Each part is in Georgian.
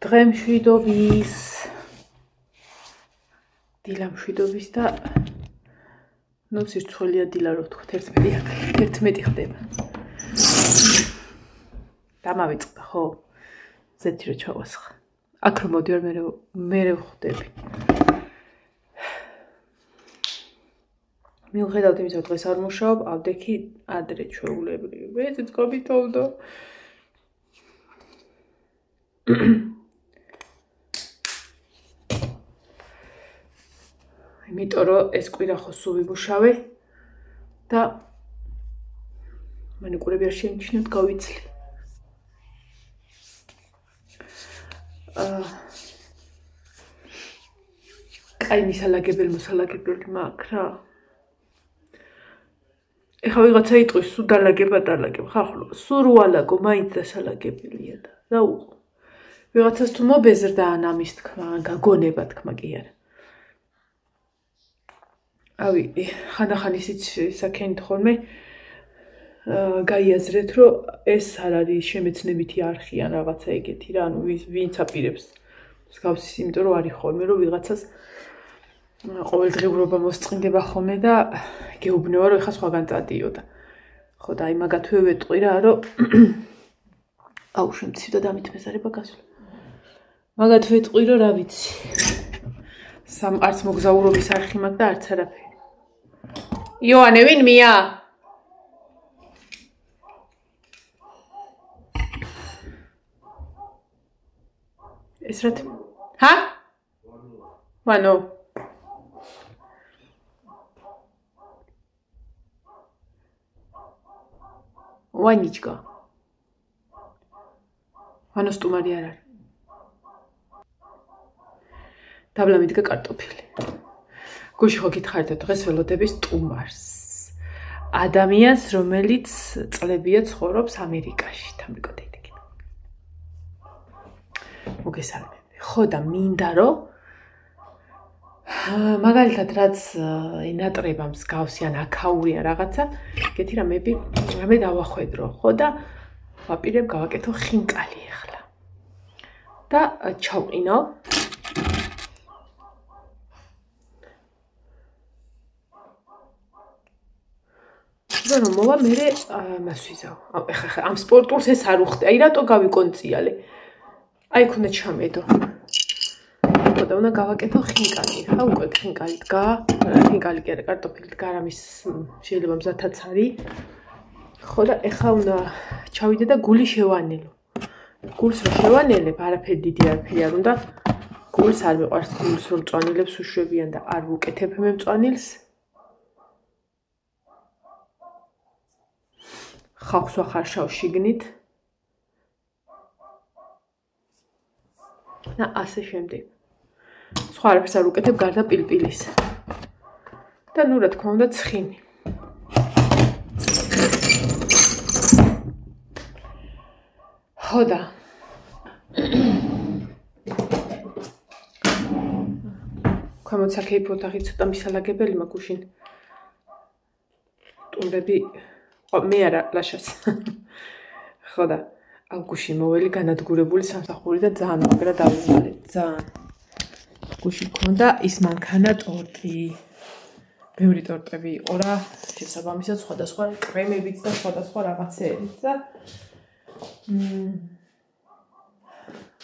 დღე მშვიდობის დილა მშვიდობის და ნუ სირცხვილია დილა რო ვთქვათ 11 ხდება დამავიწყდა ხო ზეთი რო ჩავასხა აქ რომ მოდივარ მე ვხვდები მიუხედავად იმისა რომ დღეს არ მუშაობ ავდექი ადრე ჩვეულებრივ ეს გობითოვდო იმიტომ რომ ეს კვირა ხო სულ ვიმუშავე და მანიკურები არ შემჩნევთ გავიცლი კაი მოსალაგებელი მაქვს რა ეხლა ვიღაცა იტყვის სულ დალაგებ ხახლო სულ რუალაგო მაინც დასალაგებელია და დაუყო ვიღაცას თუ მობეზრდა ან ამის თქმა გაგონება თქმა კი არა ავი ხანდახან ისიც საკენით ხოლმე გაიაზრეთ რომ ეს არ არის შემეცნებითი არხი ან რაღაცა ეგეთი რა ანუ ვინც აპირებს მსგავსი იმიტომ რომ არის ხოლმე რომ ვიღაცას ყოველდღიურობა მოსწყინდება ხოლმე და გეუბნება რომ ეხა სხვაგან წადიო და ხო და აი მაგათვე ვეტყვი რა რომ აუ შემცივდა დამითმეზარება გასვლა მაგათ ვეტყვი რომ რა ვიცი არც მოგზაურობის არხი მაქვს და არც არაფერი იოანე ვინ მია ეს რა ჰა ვანო ვანიჩკა ვანო სტუმარი არ არის დაბლა მიდგა კარტოფილი გუში ხო გითხარით დღეს ველოდები სტუმარს ადამიანს რომელიც წლებია ცხოვრობს ამერიკაში თამრიკოდეიდეგი მოგესალმები ხო და მინდა რომ მაგალითად რაც ენატრება მსგავსი ან აქაურია რაღაცა ეგეთი რამე დავახვედრო ხო და ვაპირებ გავაკეთო ხინკალი ახლა და ჩავყინო რომ მოვა მე მას ვიზავ. ეხლა ამ სპორტულს ეს არ უხდი. აი რატო გავიკონციალე? აი ქუნა ჩამედო. და უნდა გავაკეთო ხინკალი. ხა უკვე ხინკალი დგა. ხინკალი კი არა, კარტოფილი დგა, რამის შეიძლება მზათაც არის. ხო და ეხლა უნდა ჩავიდე და გული შევანელო. გულს რო შევანელებ, არაფერი დიდი არაფერი არ უნდა. გულს არ მიყვარს გულს რომ მწვანილებს უშვებიან და არ ვუკეთებ მე მწვანილს. ხალხს ვახარშავ შიგნით და ასე შემდეგ. სხვა არაფერს არ ვუკეთებ გარდა პილპილის. და ნუ რა თქმა უნდა ცხინი. ხო და ქვემოთ საკეიფო ოთახი ცოტა მისალაგებელი მაქვს უშინ. ტუნდები მე არა ლაშას. ხო და აუგუში მოველი განადგურებული სამსახური და ძალიან მაგრა დავივალე. ძალიან. გუში მქონდა ის მანქანა ტორტი. ბევრი ტორტები იყო რა. შესაბამისად სხვადასხვა კრემებიც და სხვადასხვა რაღაცეებიც და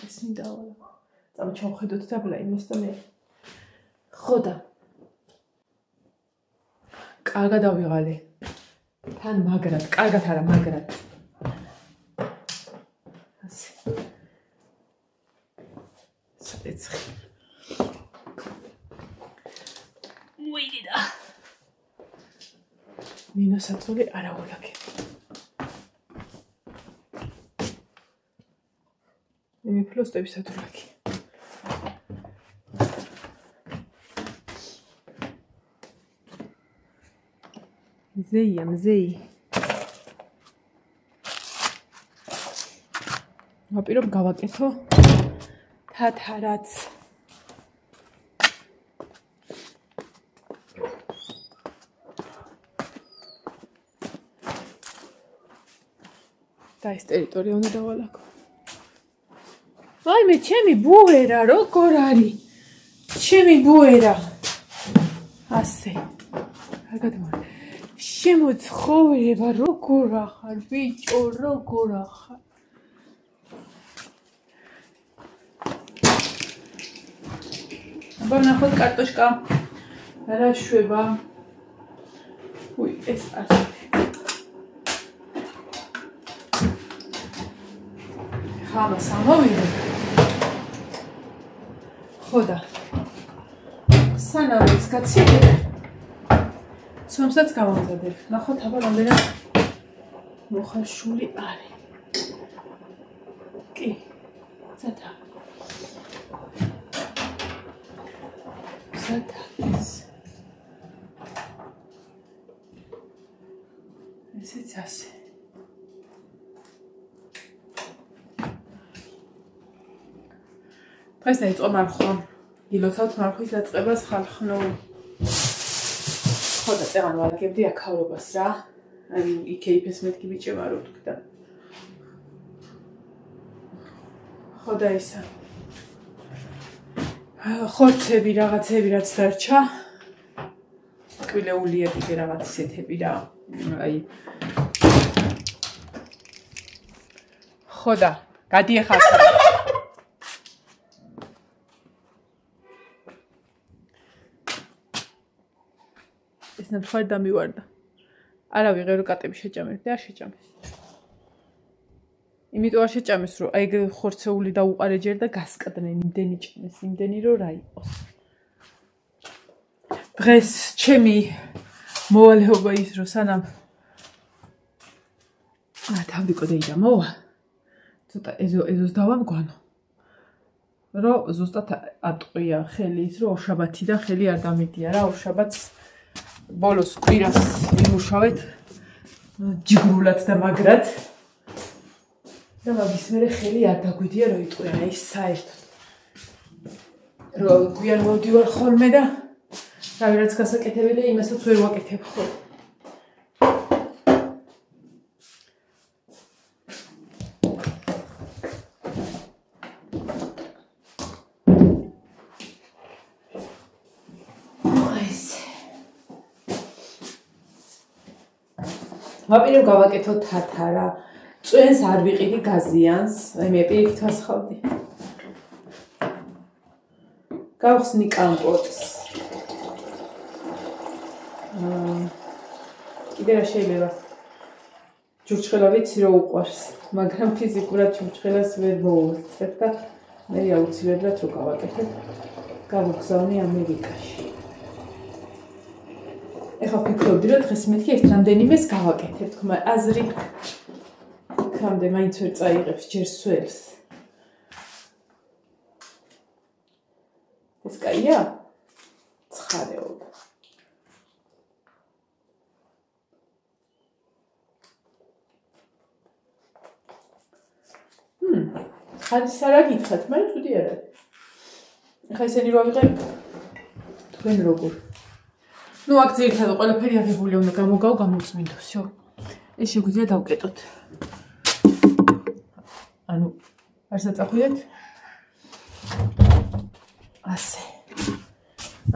ეს მინდავალა. წამჩავხედოთ დაბლა იმას და მე. ხო და კარგად დავიღალე. თან მაგრად, კარგად არა, მაგრად. ასე. სპეცი. მოიგიდა. მინოსაწული არა ულაკე. მე ფლოსტები სათულაკი. მზეია, მზეი. ვაპირებ გავაკეთო თათარაც. და ეს ტერიტორია უნდა დავალაგო. აი მე ჩემი ბუერა როგორ არის? ჩემი ბუერა. ასე. კარგად მარ. შემოცხოვება როგორ ახარ ბიჭო, როგორ ახარ? აბა ნახოთ კარტოშკა. რა შვება? უი, ეს არის. ხამა სამოვიდე. ხოდა. სანამ ეს გაცილებ. ცომსაც გამომზადებ. ნახოთ აბა რამდენად მოხარშული არის. კი. ზადა. ზადაის. ესეც ასე. დღეს დაიწყო მარხვა. გილოცავთ მარხვის დაწყებას ხალხნო. ხოდა წეღან ვარგებდი აქაურობას რა. აი იქეიფეს მეთქი ბიჭებმა რო თქვა. ხოდა ისა. ხორცები რაღაცები რაც დარჩა. კვილეულიები კი რაღაც ისეთები რა. აი ხოდა გადიეხარ ეს ნაფხარ დამივარდა. არა ვიღერო კატები შეჭამეთ და არ შეჭამეს. იმიტომ არ შეჭამეს რომ აი ხორცეული დაუყარე ჯერ და გასკდნენ იმდენი ჭამეს, იმდენი რომ რა იყოს. დღეს ჩემი მოვალეობა ის რომ სანამ თავდიკო და მოვა. ცოტა ეზოს დავამგვანო. რომ ზუსტად ატყვია ხელი ის რომ ორშაბათიდან ხელი არ დამიდია რა, ორშაბათს ბოლოს კვირას იმუშავეთ ჯიგრულად და მაგრად და მაგის მერე ხელი არ დაგვიდია რომ იტყვია ის საერთოდ რომ გვიან მოვდივარ ხოლმე და რაღაც გასაკეთებელია იმასაც ვერ ვაკეთებ ხოლმე. ვაპირებ გავაკეთოთ თათარა. წვენს არ ვიყიდი გაზიანს, აი მე პირიქით ვასხავდი. გავხსნი კამპოტს. კიდე რა შეიძლება? ჯურჩხელა ვიცი რომ უყვარს, მაგრამ ფიზიკურად ჯურჩხელას ვერ მოვუწევ და მე აუცილებლად რო გავაკეთებ, გავგზავნი ამერიკაში. ეხლა ვფიქრობდი რომ დღეს მეთქი ერთ რამდენიმეს გავაკეთებ, თქმა აზრი იქამდე მაინც ვერ წაიღებს ჯერ სველს. ეს კაია? ცხარეობა. ხადის არა გითხათ, მაგრამ ცუდი არ არის. ეხლა ესენი რო ავიღებ თქვენ როგორ ну აქ ძირითადად ყველაფერი აღებულია უნდა გამოგავ გამოწმინდო. всё. ეს შეგვიძლია დავკეტოთ. ანუ არ საწახვიეთ? ასე.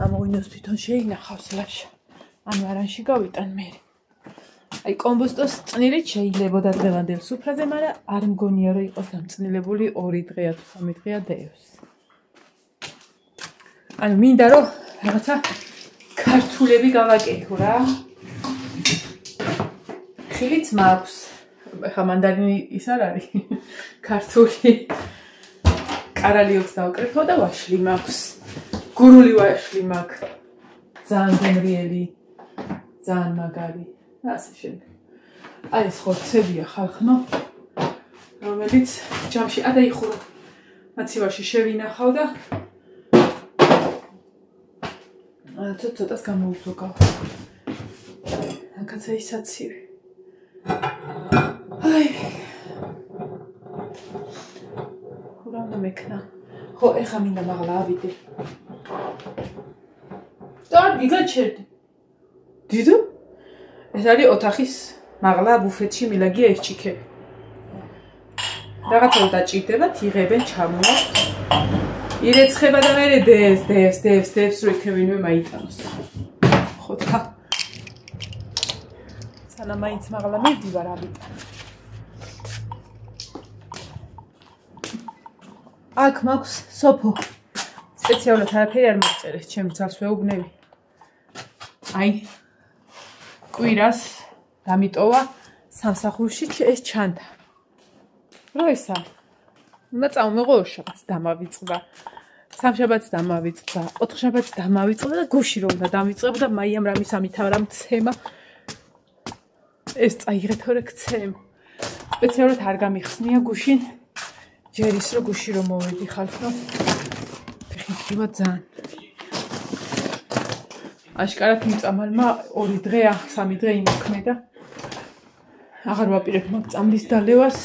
ამოინოს თვითონ შეინახავს ლაშა. ანუ არანში გავიტან მე. აი კომბოსტოს წნილით შეიძლებოდა დღევანდელ სუფრაზე, მაგრამ არ მგონია რომ იყოს დამწნილებული 2 დღეა თუ 3 დღეა დევს. ანუ მინდა რომ რაღაცა ქართულები გავაკეთო რა. ხილიც მაქვს. ეხა მანდარინი ის არ არის. ქართული. კარალიოქს დავკრიფო და ვაშლი მაქვს. გურული ვაშლი მაქვს. ძალიან გემრიელი. ძალიან მაგარი. ასე შემდეგ. აი ეს ხორცებია ხალხნო. რომელიც ჯამში ადაიხურო. მაცივარში შევინახავ და ცოტას გამოუზოგავ. აკაცა ისაცივი. აი. რა უნდა მექნა? ხო, ეხა მინდა მაღლა ავიდე. და გიგაჩერდი. დიდო? ეს არის ოთახის მაღლა ბუფეტში მილაგია ეს ჩიქები. რაღაცა დაჭირდებათ, იღებენ, ჩამოაქვთ. ირეცხება და მე დევს, რომ იქ ვინმე მაიტანოს. ხო თა. სანამ მაინც მაღლა მივდივარ ამიტომ. აქ მაქვს სოფო. სპეციალურად არაფერი არ მოგწერეს, ჩემი ძალს ვეუბნები. აი კვირას დამიტოვა სამსახურში ეს ჩანდა. რა ისა? უნდა წავმეღო ორშაბათს დამავიწყდა. სამშაბათს დამავიწყდა, ოთხშაბათს დამავიწყდა და გუში რომ უნდა დამიწყებო და მაიამ რამის ამითავ რამ ცემა. ეს წაიღე თორე გცემ. სპეციალურად არ გამიხსნია გუშინ. ჯერ ის რომ გუში რომ მოვედი ხალხო. ფეხი ძალიან. აშკარად მიწამალმა 2 დღეა, 3 დღე იმოქმედა. აღარ ვაპირებ მაგ წამლის დალევას.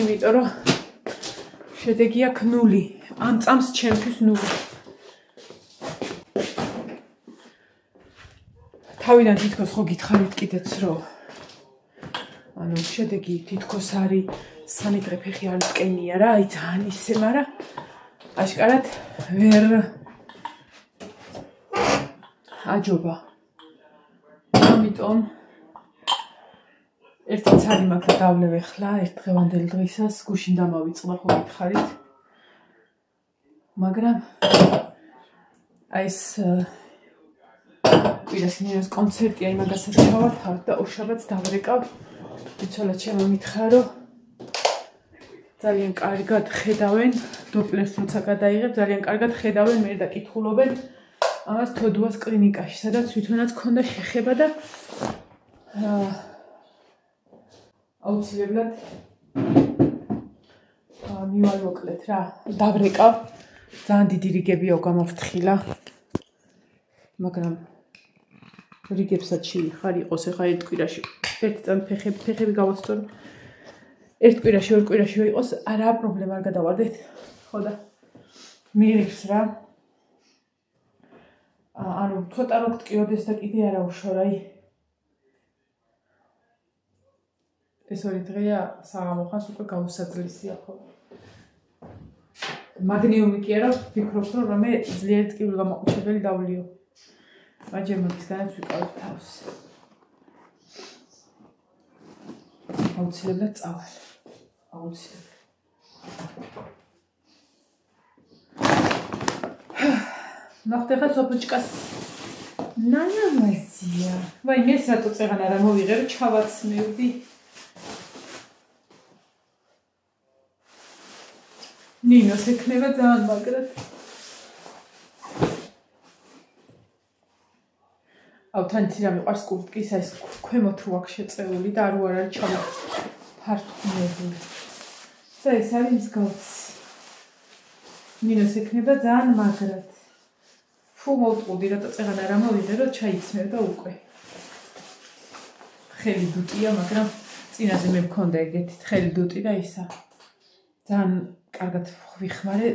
იმიტომ რომ შედეგი აქვს 0. ამ წამს ჩემთვის 0. თავიდან თითქოს ხო გითხარით კიდეც რომ ანუ შედეგი თითქოს არის 3 დღე ფეხი არ მტკენია რა, აი ძალიან ისე, მაგრამ აშკარად ვერ აჯობა. ამიტომ ერთი ცალი მაქვს დავლევ ახლა ერთ დღევანდელ დღისას, გუშინ დამავიწყდა ხო გითხარით. მაგრამ აი ეს კვირას ნინოს კონცერტი აი მაგასაც ჩავათავ და ორშაბათს დავრეკავ. იცოლა ჩემო მითხრა რომ ძალიან კარგად ხედავენ, დოპლერს როცა გადაიღებ, ძალიან კარგად ხედავენ, მე და კითხულობენ ამას თოდუას კლინიკაში, სადაც თვითონაც ქონდა შეხება და აუცილებლად მივალ მოკლედ რა, დავრეკავ. ძალიან დიდი რიგებია გამოვთხილა. მაგრამ რიგებსაც შეიხარ იყოს ახლა ერთ კვირაში. ერთი წამი ფეხები გავასწორო. ერთ კვირაში, ორ კვირაში იყოს, არაა პრობლემა, არ გადავარდეთ. ხო და მირიქს რა. ანუ ცოტა რო გტკიოდეს და კიდე არა უშორ, აი ეს 2 დღეა საღამო ხანს უკვე გაუსაძლისია ხო. მაგნიუმი კი არა, ვფიქრობ რომ რამე ძლიერი ტკივილი გამოყუჩებელი დავლიო. მაჯერმოდისგანაც ვიკავებ თავს. აუცილებლად წავალ. აუცილებლად. ნახეთ ახლა სოფოჩკას. ნანამაზია. ვაი, მე სათო წეღან არა მოვიღე, რომ ჩავაცმევდი. ნინოს ექნება ძალიან მაგრად. აუ თან იცი რა მიყვარს კურტკის ეს ქვემოთ რო აქვს შეწეული და არ არის ფართყუნებული. და ეს არის მსგავსი. ნინოს ექნება ძალიან მაგრად. ფუ მოვტყუდი რა წეღან არ ამოვიდე რომ ჩაიცმევ და უკვე. ხელი დუტია, მაგრამ წინაზე მე მქონდა ეგეთი ხელი დუტი და ისა. ძალიან კარგად ვიხმარე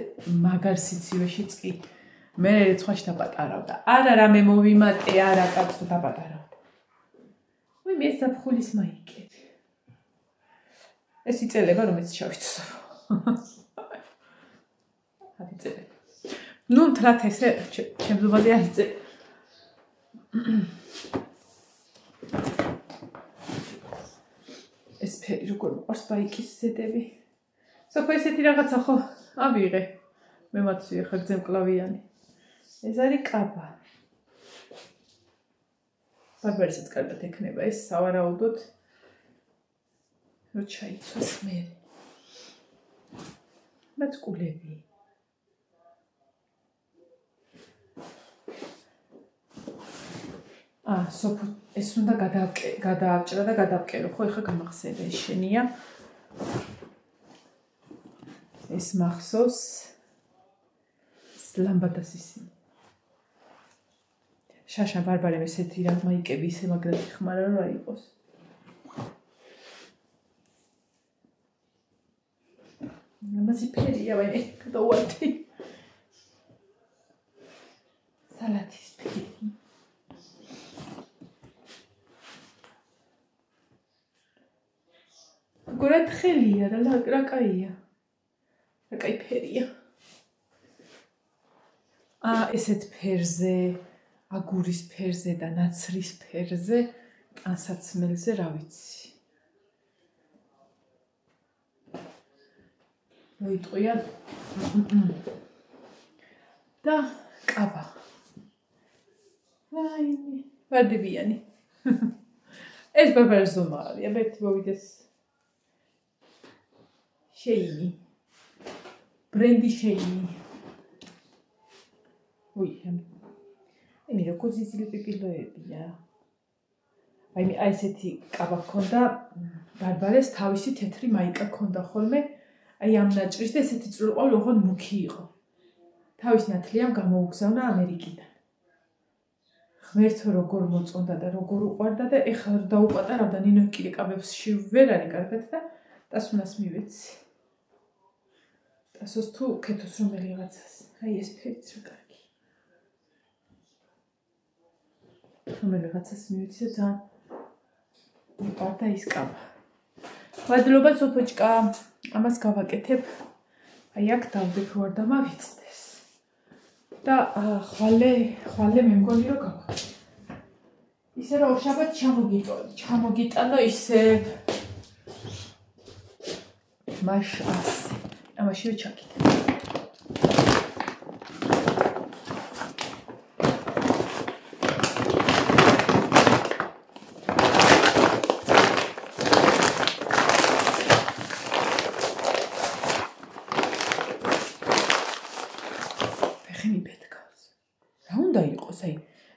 მაგარ სიცივეშიც კი. მე რიცხვაში დაპატარავდა. არა რამე მოვიმატე, არა კაცო დაპატარავდა. ვი მე საფხულის მაიკები. ეს იწელება რომ ეს ჩავიცო. აი წერე. ნუ მთლად ესე ჩემზობაზე არ იწე. ეს ფერი როგორ მოყავს ბაიკის ზედები. სოფო ესეთი რაღაცა ხო ავიღე. მე მაცვია ხა გზემკლავიანი. ეს არის კაბა. ბარბარესაც კარგად ექნება ეს სავარაუდოდ. რო ჩაიცვას მე. მაცკულები. სოფო ეს უნდა გადაავჭრა და გადავკერო, ხო ეხლა გამახსენე ეს შენია. ეს მახსოვს ლამბადას ისინი. შაშა ბარბარემ ესეთი რა მაიკები ისე მაგრად იხმარა რომ არ იყოს. ამაზე ფერია ვაი გადავარდი. სალათის ფერი. გორად ხელია და რა კაია. რა კაი ფერია. ესეთ ფერზე, აგურის ფერზე და ნაცრის ფერზე, კანსაცმელზე რა ვიცი. მოიტყვია და კაბა. რაიმე, ვარდებიანი. ეს ბარბარეს ზომა არის, აბა მოვიდეს. შეინი. ბრენდი შეინი. ой, მე როგორ ზიზილი პიპილოებია. აი ესეთი კაბა ქონდა, ბარბარეს თავისი თეთრი მაიკა ქონდა ხოლმე. აი ამ ნაჭრის და ესეთი წვრილყვავი როგორ მუქი იყო. თავის ნათლიამ გამოუგზავნა ამერიკიდან. ღმერთო როგორ მოწონდა და როგორ უყვარდა და ეხლა დაუპატარავდა ნინო კიდე კაბებში ვერ არის კარგად და ტასუნას მივეცი. ტასოს თუ ქეთოს რომელი რაღაცას. აი ეს ფერიც რა კარგი. რომელი რაღაცას მივეცი და ძალიან უყვარდა ის კაბა. მადლობა სოფოჭკა. ამას გავაკეთებ. აი აქ დავდებ ვარ და მავიწყდეს. და ხვალე მე მგონი რომ გავაკეთებ. ისე რომ შაბათ ჩამოგიტანო ისე მაშ ასე. ამაშივე ჩაკიდე.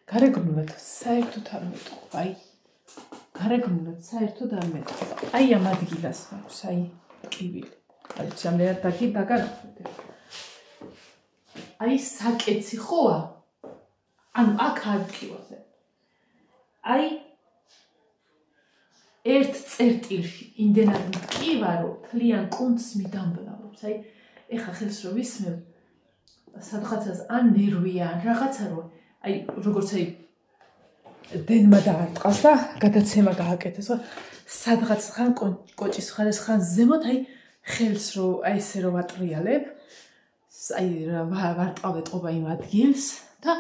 გარეგნულად საერთოდ არ მეტყვა, აი. გარეგნულად საერთოდ არ მეტყვა. აი ამ ადგილას მაქვს, აი, კივილი. აი, სამერად დაგანახეთ. აი საკეცი ხოა? ანუ აქ ადგილზე. აი ერთ წერტილში იმდენად მტკივა, რომ თლიან კუნთს მიდამბლავს. აი, ეხა ხელს რო ვისმევ, სადღაცას ან ნერვია, ან რაღაცა რო აი როგორც აი დენმა დაარტყას და გადაცემა გააკეთეს, ხო? სადღაც ხან კოჭის ხარეს ხან ზემოთ აი ხელს რო აი ესე რო ვატრიალებ, აი ვარტყავეთყობა იმ ადგილს და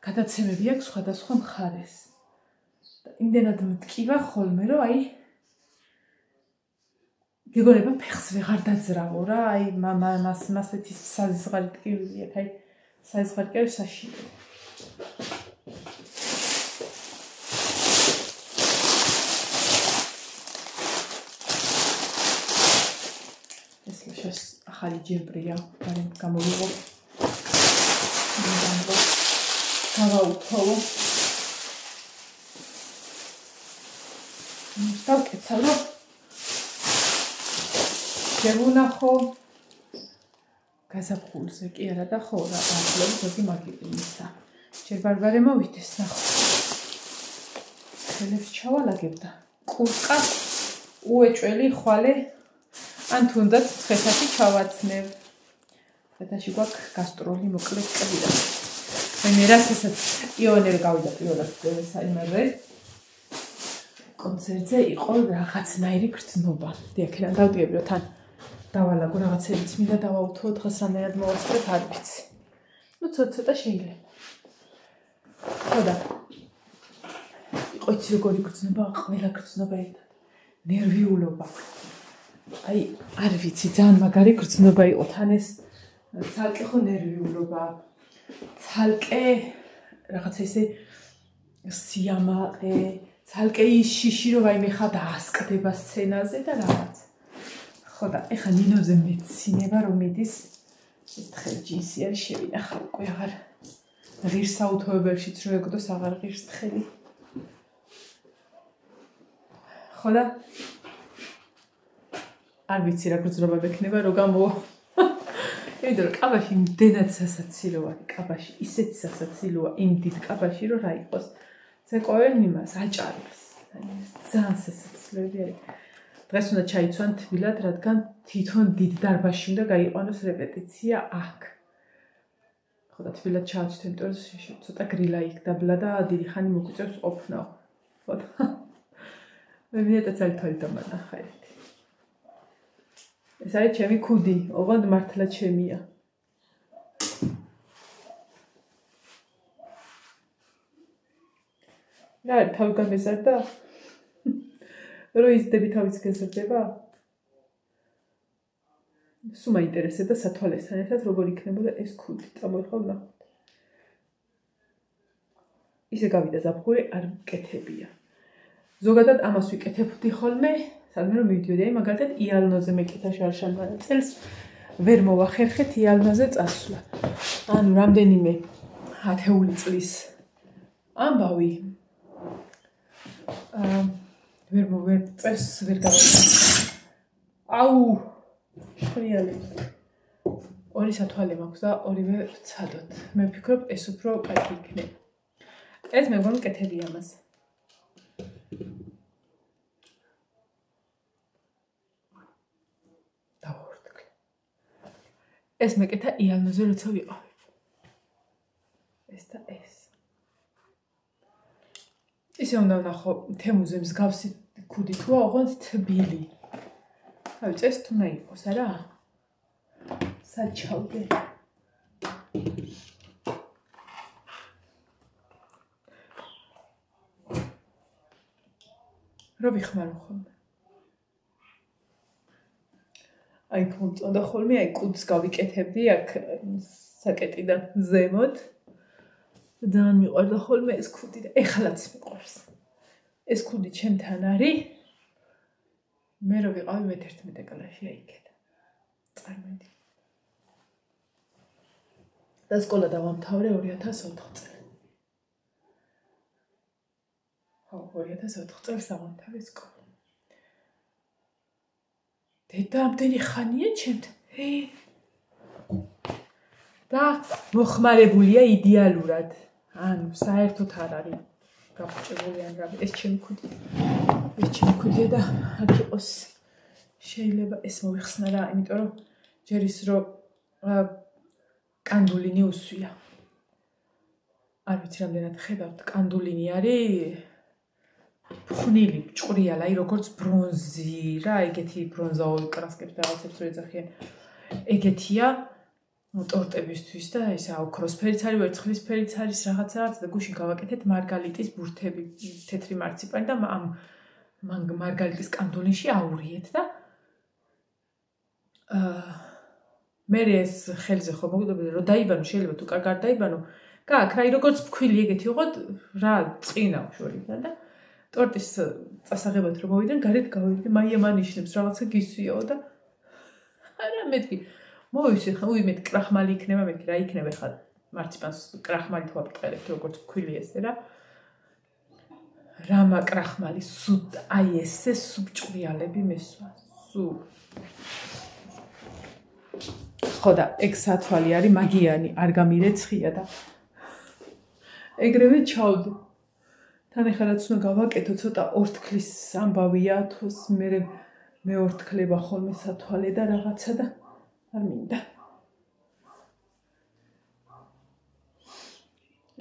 გადაცემები აქვს სხვადასხვა მხარეს. და იმდენად მტკივა ხოლმე რომ აი გეგონება ფეხს ვეღარ დაძრავო რა, აი მასეთი საზღარი ტკივილი აქვს, აი საზღარი კი არის საშირო. ეს ახალი ჯემპრია, მაგრამ გამოვიღო. გავაუთხოვო. დავკეცავ რომ შევუნახო გაზაფხულზე კი არა და ხო რა ახლოს ზოგი მაგილის. ჯერ ბარბარე მოვიდეს ნახო. ხელებს ჩავალაგებ და კურკა უეჭველი ხვალე ან თუნდაც ცხეთაში ჩავაცნებ. ცხეთაში გვაქვს გასტროლი მოკლედ კბილა. მე რას ესეც იონერ გავიდა პირველად საიმაზე. კონცერტზე იყო რაღაცნაირი გრძნობა. დიახერან დავდიებ რომ თან დავალაგო რაღაცებიც მინდა დავაუთო დღეს რამდენად მოვასწრებ არ ვიცი. ნუ ცოტა შეიძლება. ხოდა იყო იცი როგორი გრძნობა, ყველა გრძნობა ერთად. ნერვიულობა. აი არ ვიცი ძალიან მაგარი გრძნობა იყო თან ეს ცალკე ხო ნერვიულობა. ცალკე რაღაცა ისე სიამაყე, ცალკე ის შიში რომ აი მე ხა დაასკდება სცენაზე და რაღაც. ხო და ეხა ნინოზე მეცინება რომ მიდის ეს თხელ ჯინსი არის შევინახავ უკვე აღარ ღირს საუთოებელშიც რო ეგდოს აღარ ღირს თხელი. ხო და არ ვიცი რა გრძნობა მექნება რო გამოვა. იმიტომ რომ კაბაში იმდენად სასაცილოა, კაბაში ისეთ სასაცილოა იმ დიდ კაბაში რომ რა იყოს. ზეყოვენ იმას აჭარებს. ძალიან სასაცილოები არის. დღეს უნდა ჩაიცვან თბილად, რადგან თვითონ დიდ დარბაზში უნდა გაიყვანოს რეპეტიცია აქ. ხო და თბილად ჩავწვით, იმიტომ რომ ცოტა გრილა იქ დაბლა და დიდი ხანი მოგვიწევს ყოფნა. ხო და მე მინდა წელი თვალი დამანახა ერთი. ეს არის ჩემი ქუდი, ოღონდ მართლა ჩემია. რა, თავი გამეზარდა? რო იზდები თავის გეზრდება? სულ მაინტერესებდა სათვალესთან ერთად როგორ იქნებოდა ეს ქუდი. წამოიხავ ნახოთ. ისე გავიდა ზაფხული, არ მკეთებია. ზოგადად ამას ვიკეთებდი ხოლმე, სადმე რომ მივიდიოდი, აი მაგალითად იალნოზე მეკეთა შარშან წელს ვერ მოვახერხეთ იალნოზე წასვლა. ანუ რამდენიმე ათეული წლის ამბავი ვერ წელს ვერ გავაკეთე. აუ შრიალი. ორი სათვალე მაქვს და ორივე ვცადოთ. მე ვფიქრობ ეს უფრო კარგი იქნება. ეს მე მგონი მკეთები ამას. დავავრთქლე. ეს მეკეთა იალნოზე როცა ვიყავი. ეს და ეს. ისე უნდა ვნახო თემუზე მსგავსი ქუდი თუა, ოღონდ თბილი. აი წეს თუ უნდა იყოს, არა? საჩავდე. რო ვიხმარო ხოლმე. აი მომწონდა ხოლმე, აი კუდს გავიკეთებდი აქ საკეტიდან ზემოთ. ძალიან მიყვარდა ხოლმე ეს ქუდი და ეხლაც მიყვარს. ეს ქუდი ჩემთან არის. მე რო ვიყავი მე-11 კლასში აიქედა. წარმოიდგინე. და სკოლა დავამთავრე 2004 წელს. 2004 წელს დავამთავრე სკოლა. დედა ამდენი ხანია ჩემთან. და მოხმარებულია იდეალურად. ანუ საერთოდ არ არის გაფუჭებული ან რა. ეს ჩემი ქუდი. ეს ჩემი ქუდია და აქ იყოს შეიძლება ეს მოვიხსნა რა, იმიტომ რომ ჯერ ის რომ კანდულინი უსვია. არ ვიცი რამდენად ხედავთ, კანდულინი არის ფხვნილი, ჭყრიალა, აი როგორც ბრონზი რა, ეგეთი ბრონზაული კრასკებს რაღაცებს რო ეძახიან. ეგეთია ტორტებისთვის და ისა ოქროსფერიც არის, ვერცხლისფერიც არის რაღაცა და გუშინ გავაკეთეთ მარგალიტის ბურთები, თეთრი მარციპანი და ამ მარგალიტის კანდულინში აურიეთ და მე ეს ხელზე ხო მოგდობდი რომ დაიბანო, შეიძლება თუ კარგად დაიბანო, გააკ რა როგორც ფქვილი ეგეთი ვიყოთ რა წინავ შორიდან და ტორტის წასაღებად რომ მოვიდნენ, გარეთ გავიდნენ, მაია მანიშნებს რაღაცა გისვიაო და არა მეთქი მოვისვი ხა უიმედ კრახმალი იქნება, მეთქი რა იქნება ხა მარციპანს კრახმალით ვაპყრებთ როგორც ფქვილი ესე რა რამა კრახმალი სულ აი ესე სუბჭყრიალები მესვა სულ ხო და ეგ სათვალი არის მაგიანი არ გამირეცხია და ეგრევე ჩავდი თან ახლა რაც უნდა გავაკეთო ცოტა ორთქლის ამბავია თოს მე ორთქლება ხოლმე სათვალე და რაღაცა და არ მინდა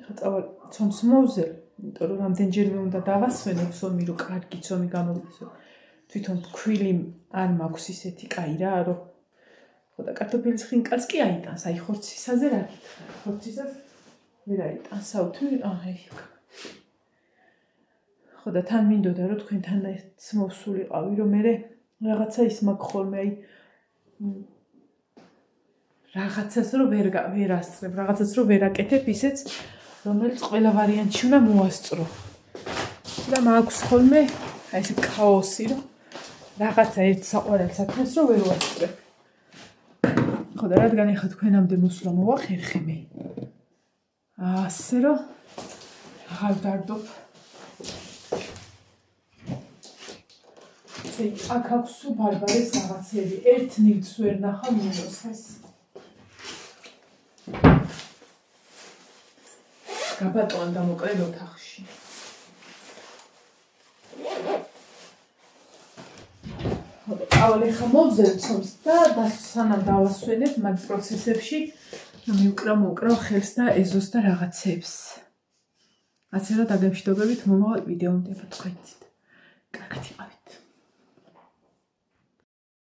ახლა წავალ ცომს მოვზელ იმიტომ რომ რამდენჯერმე უნდა დავასვენო ცომი რომ კარგი ცომი გამოვიდეს თვითონ ფქვილი არ მაქვს ისეთი კაი რა რომ ხო და კარტოფილის ხინკალს კი აიტანს აი ხორცისაზე რა გითხრა ხორცისას ვერ აიტანს აუთვი აი ხო და თან მინდოდა რომ თქვენთან ერთს მოვსულიყავი რომ მე რაღაცა ის მაქვს ხოლმე აი რაღაცას რომ ვერ ასწრებ რაღაცას რომ ვერ აკეთებ ისეც რომელიც ყველა ვარიანტში უნდა მოასწრო და მაქვს ხოლმე აი ეს ქაოსი რომ რაღაცა ერთ საყვარელ საქმეს რომ ვერ ვასწრებ ხო და რადგან ეხლა თქვენამდე მოსვლა მოვახერხე მე ასე რომ აღარ დარდობ აქ აქვს სულ ბარბარეს რაღაცები ერთ ნივთს ვერ ნახავ მინოსას გაბატონ დამოკლედ ოთახში ავალ ეხლა მოვზელებ ცომს და სანამ დავასვენებ მაგ პროცესებში მოვკრავ ხელს და ეზოს და რაღაცებს ასე რომ დაგემშვიდობებით მომავალ ვიდეომდე თქვენით კარგად იყავით